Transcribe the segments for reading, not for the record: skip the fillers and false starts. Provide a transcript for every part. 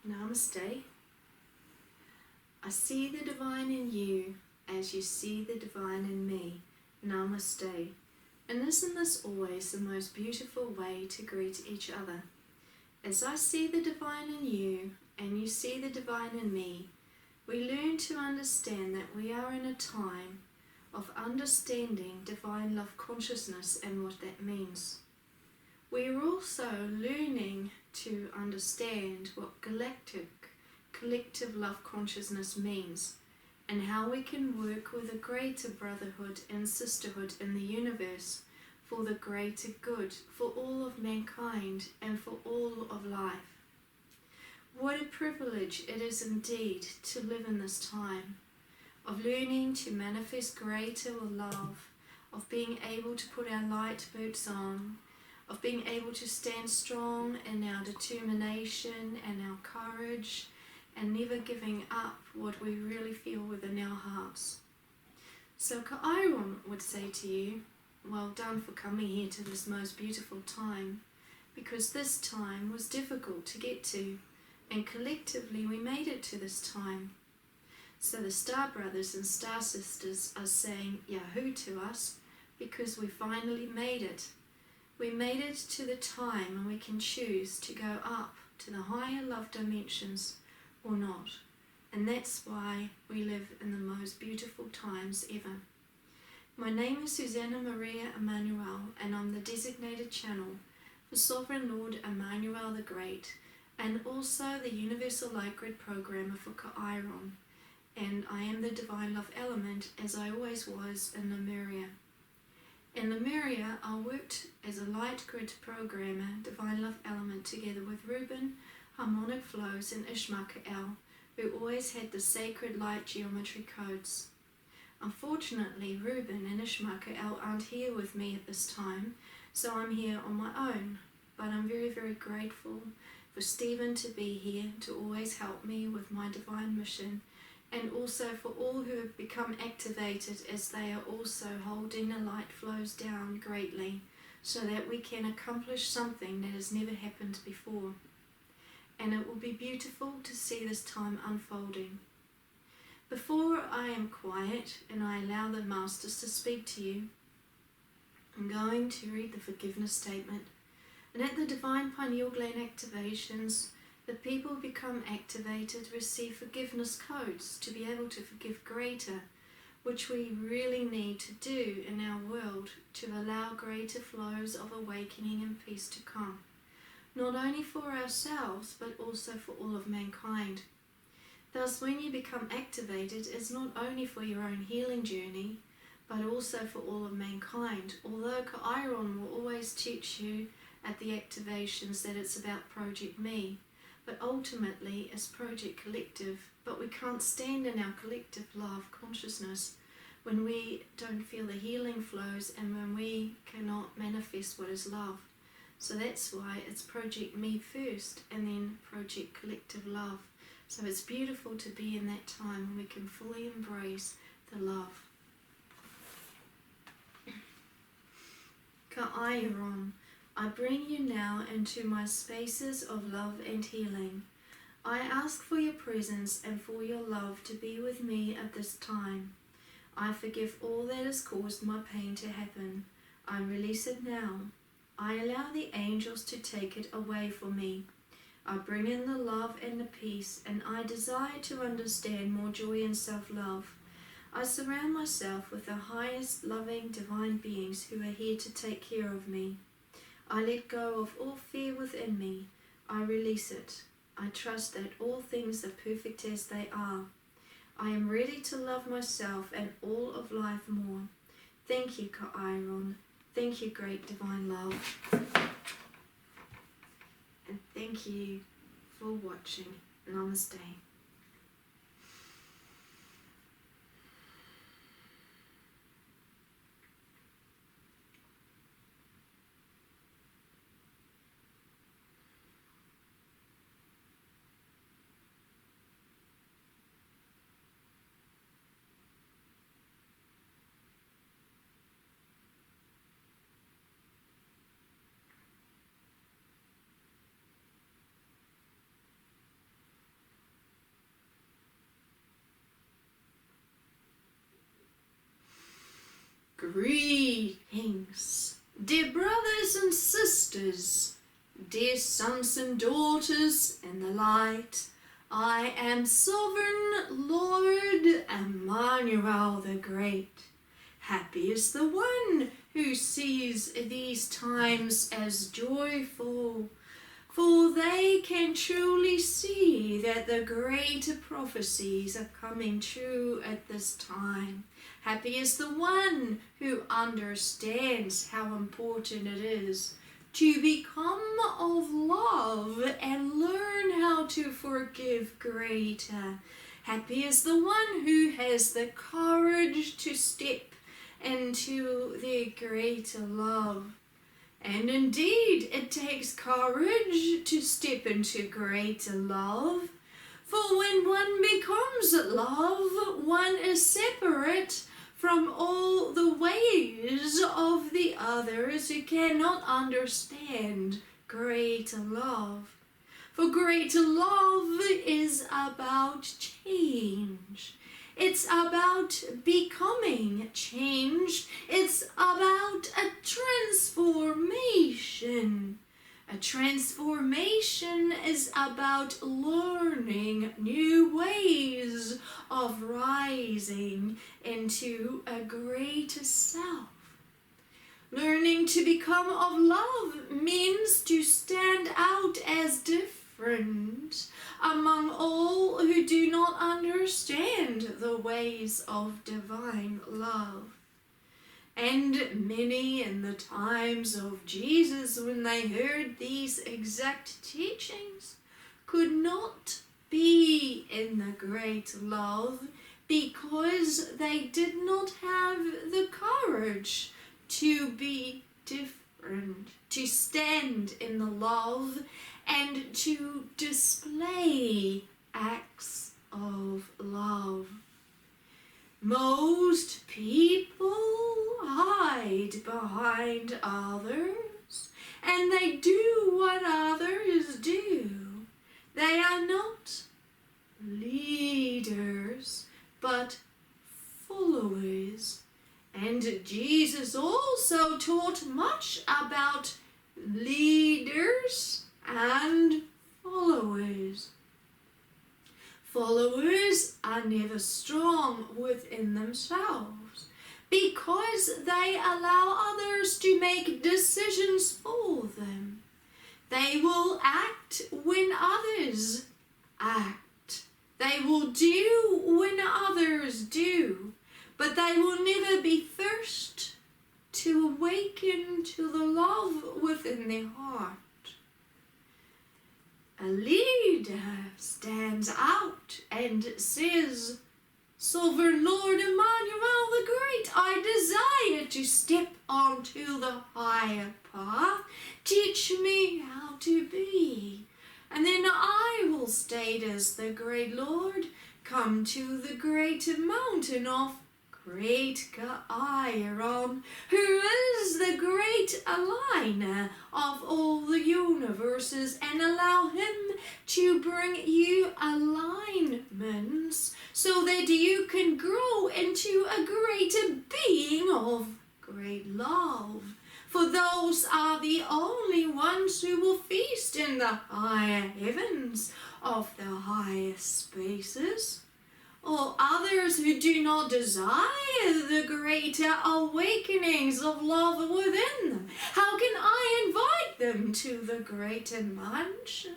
Namaste. I see the divine in you as you see the divine in me. Namaste. And isn't this always the most beautiful way to greet each other? As I see the divine in you and you see the divine in me, we learn to understand that we are in a time of understanding divine love consciousness and what that means. We are also learning to understand what collective love consciousness means and how we can work with a greater brotherhood and sisterhood in the universe for the greater good, for all of mankind and for all of life. What a privilege it is indeed to live in this time of learning to manifest greater love, of being able to put our light boots on, of being able to stand strong in our determination and our courage and never giving up what we really feel within our hearts. So CAEAYARON would say to you, well done for coming here to this most beautiful time, because this time was difficult to get to, and collectively we made it to this time. So the Star Brothers and Star Sisters are saying Yahoo to us because we finally made it. We made it to the time and we can choose to go up to the higher love dimensions or not. And that's why we live in the most beautiful times ever. My name is Suzanna Maria Emmanuel, and I'm the designated channel for Sovereign Lord Emmanuel the Great, and also the Universal Light Grid Programmer for CAEAYARON. And I am the Divine Love Element, as I always was in Lemuria. In Lemuria, I worked as a light grid programmer, Divine Love Element, together with Reuben, Harmonic Flows, and Ishmael, who always had the sacred light geometry codes. Unfortunately, Reuben and Ishmael aren't here with me at this time, so I'm here on my own. But I'm very, very grateful for Stephen to be here to always help me with my divine mission, and also for all who have become activated as they are also holding the light flows down greatly so that we can accomplish something that has never happened before. And it will be beautiful to see this time unfolding. Before I am quiet and I allow the Masters to speak to you, I'm going to read the forgiveness statement. And at the Divine Pineal Gland activations, the people become activated, receive forgiveness codes to be able to forgive greater, which we really need to do in our world to allow greater flows of awakening and peace to come, not only for ourselves but also for all of mankind. Thus, when you become activated, it's not only for your own healing journey, but also for all of mankind. Although CAEAYARON will always teach you at the activations that it's about Project Me, but ultimately it's Project Collective. But we can't stand in our collective love consciousness when we don't feel the healing flows and when we cannot manifest what is love. So that's why it's Project Me first and then Project Collective Love. So it's beautiful to be in that time when we can fully embrace the love. CAEAYARON, I bring you now into my spaces of love and healing. I ask for your presence and for your love to be with me at this time. I forgive all that has caused my pain to happen. I release it now. I allow the angels to take it away from me. I bring in the love and the peace, and I desire to understand more joy and self-love. I surround myself with the highest loving divine beings who are here to take care of me. I let go of all fear within me. I release it. I trust that all things are perfect as they are. I am ready to love myself and all of life more. Thank you, CAEAYARON. Thank you, great divine love. And thank you for watching. Namaste. Greetings, dear brothers and sisters, dear sons and daughters in the light. I am Sovereign Lord Emmanuel the Great. Happy is the one who sees these times as joyful, for they can truly see that the greater prophecies are coming true at this time. Happy is the one who understands how important it is to become of love and learn how to forgive greater. Happy is the one who has the courage to step into the greater love. And indeed, it takes courage to step into greater love. For when one becomes love, one is separate from all the ways of the others who cannot understand greater love. For greater love is about change. It's about becoming changed. It's about a transformation. A transformation is about learning new ways of rising into a greater self. Learning to become of love means to stand out as different among all who do not understand the ways of divine love. And many in the times of Jesus, when they heard these exact teachings, could not be in the great love because they did not have the courage to be different, to stand in the love and to display acts of love. Most people hide behind others, and they do what others do. They are not leaders, but followers. And Jesus also taught much about leaders and followers. Followers are never strong within themselves because they allow others to make decisions for them. They will act when others act. They will do when others do, but they will never be first to awaken to the love within their heart. A leader stands out and says, Sovereign Lord Emmanuel the Great, I desire to step onto the higher path. Teach me how to be. And then I will state as the great Lord, come to the great mountain of great CAEAYARON, who is the great aligner of all the universes, and allow him to bring you alignments so that you can grow into a greater being of great love. For those are the only ones who will feast in the higher heavens of the highest spaces. Or others who do not desire the greater awakenings of love within them, how can I invite them to the greater mansions?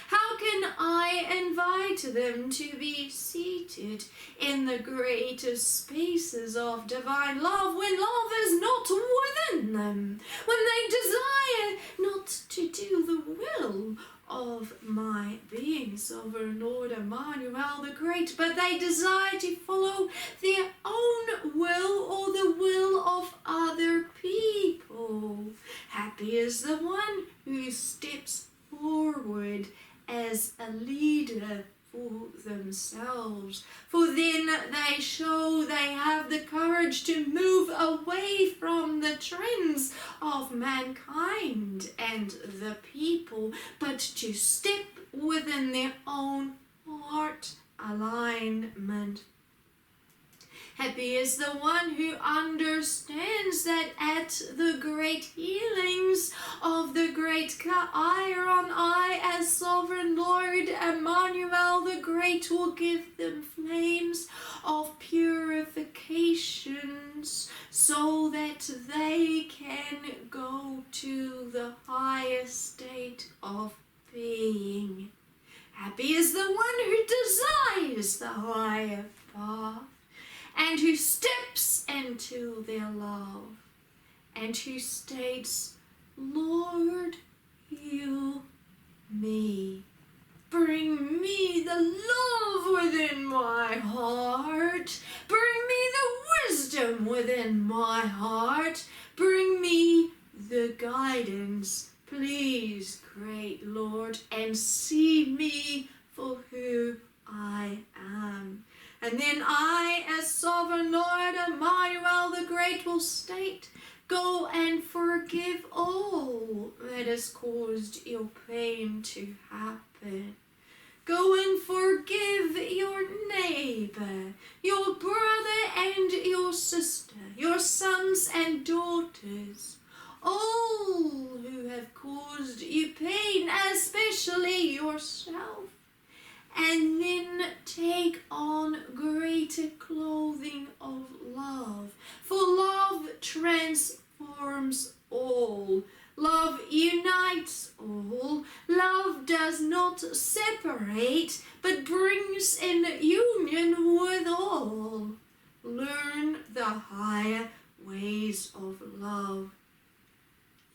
How can I invite them to be seated in the greater spaces of divine love when love is not within them, when they desire not to do the will of my being, Sovereign Lord Emmanuel the Great, but they desire to follow their own will or the will of other people? Happy is the one who steps forward as a leader for themselves, for then they show they have the courage to move away from the trends of mankind and the people, but to step within their own heart alignment. Happy is the one who understands that at the great healings of the great CAEAYARON, I, as sovereign Lord Emmanuel the Great, will give them flames of purifications so that they can go to the highest state of being. Happy is the one who desires the higher path, and who steps into their love, and who states, Lord, heal me. Bring me the love within my heart. Bring me the wisdom within my heart. Bring me the guidance, please, great Lord, and see me for who I am. And then I, as sovereign Lord Emmanuel the Great, will state, go and forgive all that has caused your pain to happen. Go and forgive your neighbor, your brother and your sister, your sons and daughters, all who have caused you pain, especially yourself. And then take on greater clothing of love. For love transforms all. Love unites all. Love does not separate, but brings in union with all. Learn the higher ways of love.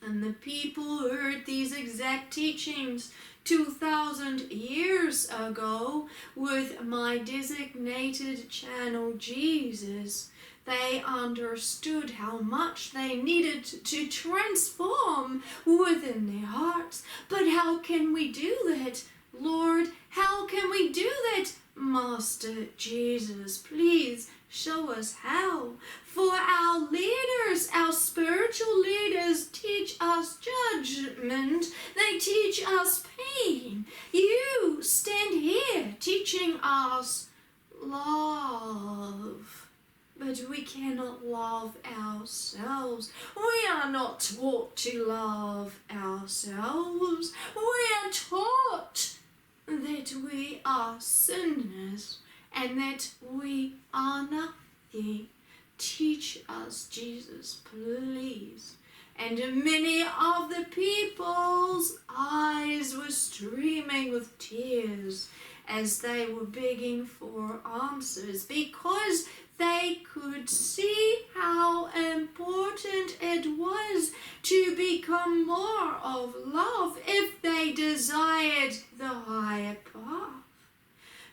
And the people heard these exact teachings 2,000 years ago with my designated channel, Jesus. They understood how much they needed to transform within their hearts. But how can we do that, Lord? How can we do that, Master Jesus? Please show us how. For our leaders, our spiritual leaders, teach us judgment. They teach us pain. You stand here teaching us love. But we cannot love ourselves. We are not taught to love ourselves. We are taught that we are sinners and that we are nothing. Teach us, Jesus, please. And many of the people's eyes were streaming with tears as they were begging for answers, because they could see how important it was to become more of love if they desired the higher path.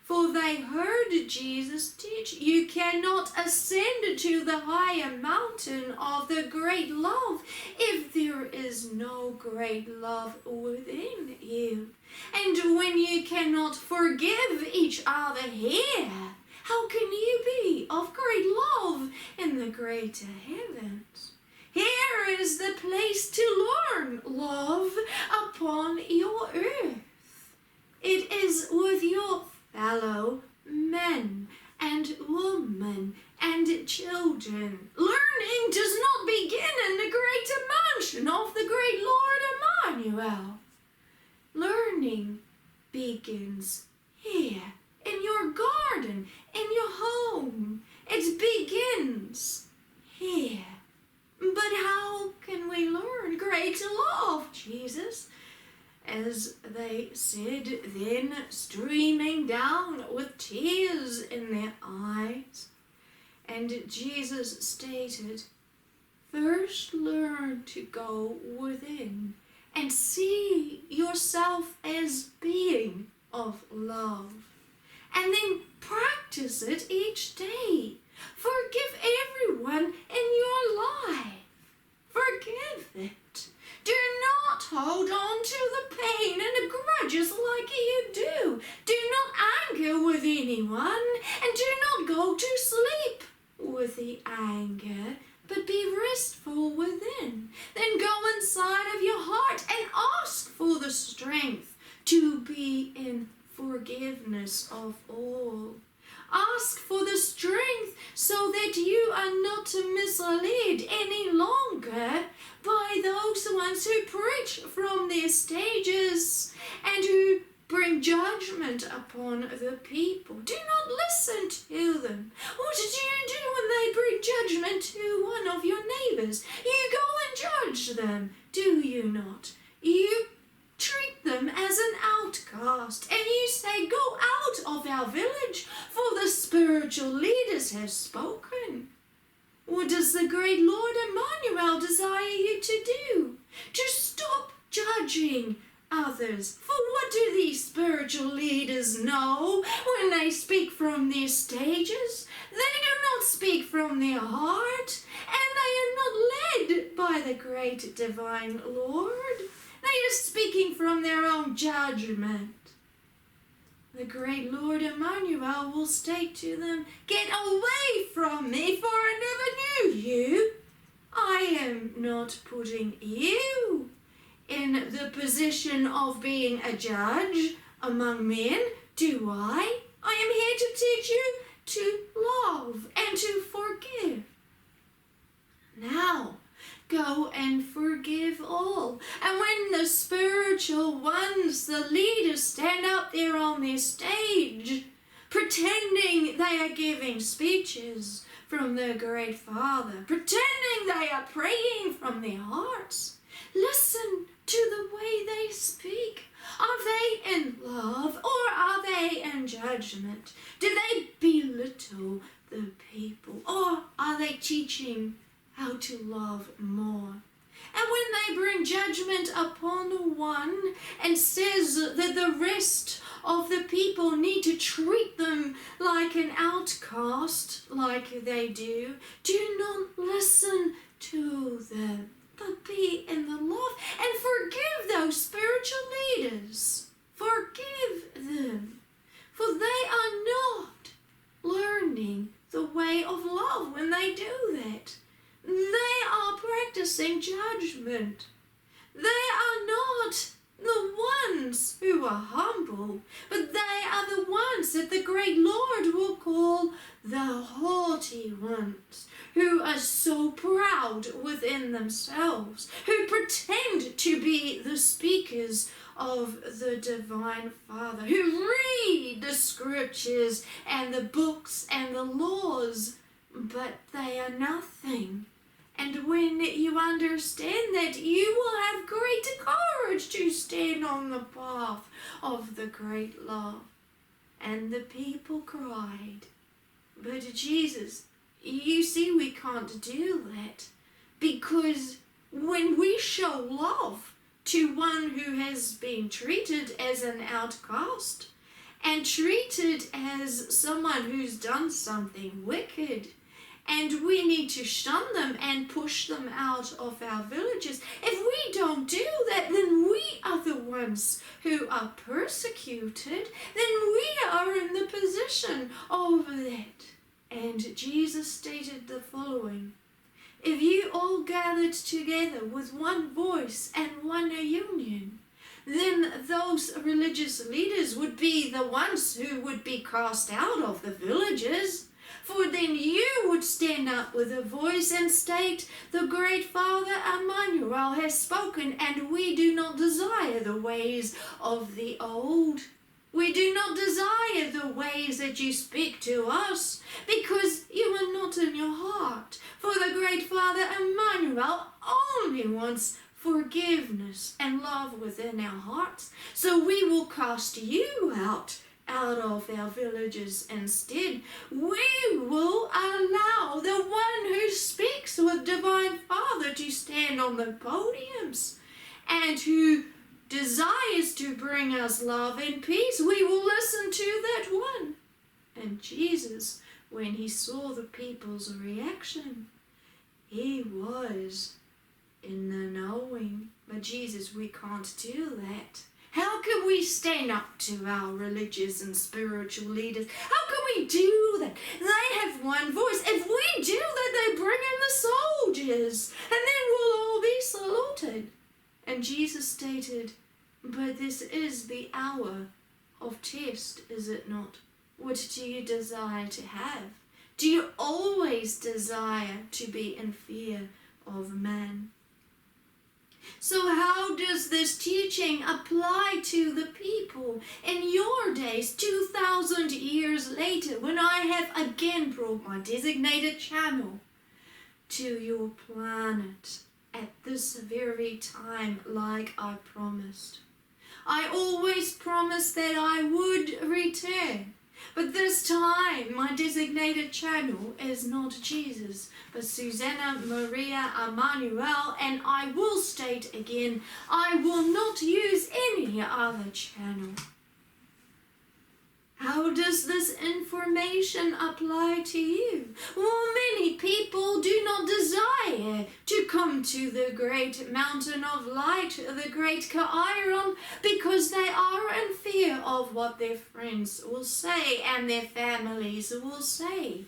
For they heard Jesus teach, you cannot ascend to the higher mountain of the great love if there is no great love within you. And when you cannot forgive each other here, how can you be of great love in the greater heavens? Here is the place to learn love upon your earth. It is with your fellow men and women and children. Learning does not begin in the greater mansion of the great Lord Emmanuel. Learning begins here, in your garden, in your home. It begins here. But how can we learn greater love, Jesus? As they said, then streaming down with tears in their eyes. And Jesus stated, first learn to go within and see yourself as being of love. And then practice it each day. Forgive everyone in your life. Forgive it. Do not hold on to the pain and the grudges like you do. Do not anger with anyone, and do not go to sleep with the anger, but be restful within. Then go inside of your heart and ask for the strength to be in forgiveness of all. Ask for the strength so that you are not misled any longer by those ones who preach from their stages and who bring judgment upon the people. Do not listen to them. What do you do when they bring judgment to one of your neighbors? You go and judge them, do you not? You treat them as an outcast, and you say, go out of our village, for the spiritual leaders have spoken. What does the great Lord Emmanuel desire you to do? To stop judging others. For what do these spiritual leaders know when they speak from their stages? They do not speak from their heart, and they are not led by the great divine Lord. They are speaking from their own judgment. The great Lord Emmanuel will state to them, get away from me, for I never knew you. I am not putting you in the position of being a judge among men, do I? I am here to teach you to love and to forgive. Now, go and forgive all. And when the spiritual ones, the leaders, stand up there on their stage, pretending they are giving speeches from their great Father, pretending they are praying from their hearts, listen to the way they speak. Are they in love or are they in judgment? Do they belittle the people or are they teaching how to love more? And when they bring judgment upon one and says that the rest of the people need to treat them like an outcast, like they do not listen to them, but be in the love and forgive those spiritual leaders. Forgive them, for they are not learning the way of love when they do that. They are practicing judgment. They are not the ones who are humble, but they are the ones that the great Lord will call the haughty ones, who are so proud within themselves, who pretend to be the speakers of the Divine Father, who read the scriptures and the books and the laws, but they are nothing. And when you understand that, you will have great courage to stand on the path of the great love. And the people cried. But Jesus, you see, we can't do that, because when we show love to one who has been treated as an outcast and treated as someone who's done something wicked, and we need to shun them and push them out of our villages, if we don't do that, then we are the ones who are persecuted, then we are in the position of that. And Jesus stated the following: if you all gathered together with one voice and one union, then those religious leaders would be the ones who would be cast out of the villages. For then you would stand up with a voice and state, the great Father Emmanuel has spoken, and we do not desire the ways of the old. We do not desire the ways that you speak to us, because you are not in your heart. For the great Father Emmanuel only wants forgiveness and love within our hearts. So we will cast you out of our villages instead. We will allow the one who speaks with Divine Father to stand on the podiums and who desires to bring us love and peace. We will listen to that one. And Jesus, when he saw the people's reaction, he was in the knowing. But Jesus, we can't do that. How can we stand up to our religious and spiritual leaders? How can we do that? They have one voice. If we do that, they bring in the soldiers, and then we'll all be saluted. And Jesus stated, but this is the hour of test, is it not? What do you desire to have? Do you always desire to be in fear of man? So how does this teaching apply to the people in your days, 2,000 years later, when I have again brought my designated channel to your planet at this very time, like I promised? I always promised that I would return. But this time, my designated channel is not Jesus, but Suzanna Maria Emmanuel, and I will state again, I will not use any other channel. How does this information apply to you? Well, many people do not desire to come to the great mountain of light, the great CAEAYARON, because they are in fear of what their friends will say and their families will say.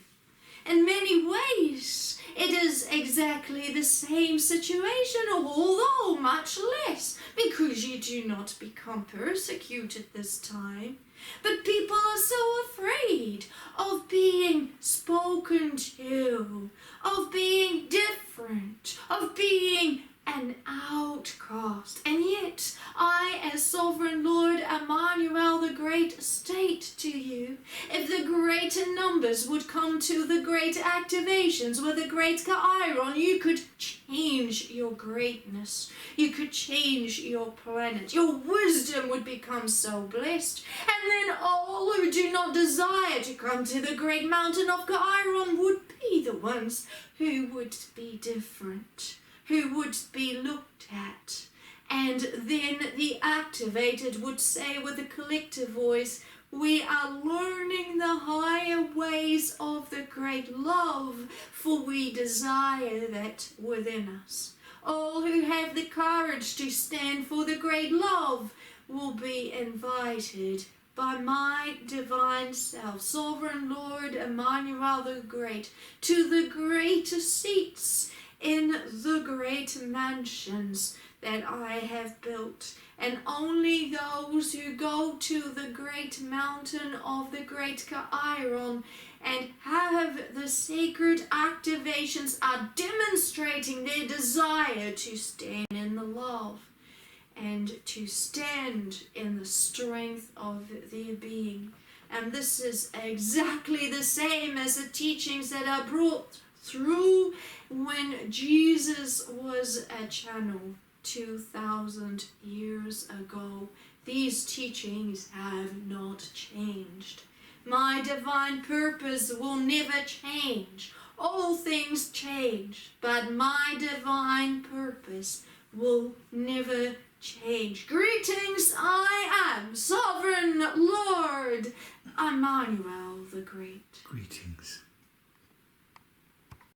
In many ways, it is exactly the same situation, although much less, because you do not become persecuted this time. But people are so afraid of being spoken to, of being different, of being an outcast. And yet, I, as Sovereign Lord Emmanuel the Great, state to you, if the greater numbers would come to the great activations with the great CAEAYARON, you could change your greatness. You could change your planet. Your wisdom would become so blessed. And then all who do not desire to come to the great mountain of CAEAYARON would be the ones who would be different, who would be looked at. And then the activated would say with a collective voice, we are learning the higher ways of the great love, for we desire that within us. All who have the courage to stand for the great love will be invited by my divine self, Sovereign Lord Emmanuel the Great, to the greater seats in the great mansions that I have built. And only those who go to the great mountain of the great CAEAYARON and have the sacred activations are demonstrating their desire to stand in the love and to stand in the strength of their being. And this is exactly the same as the teachings that are brought through when Jesus was a channel 2,000 years ago. These teachings have not changed. My divine purpose will never change. All things change, but my divine purpose will never change. Greetings, I am Sovereign Lord Emmanuel the Great. Greetings.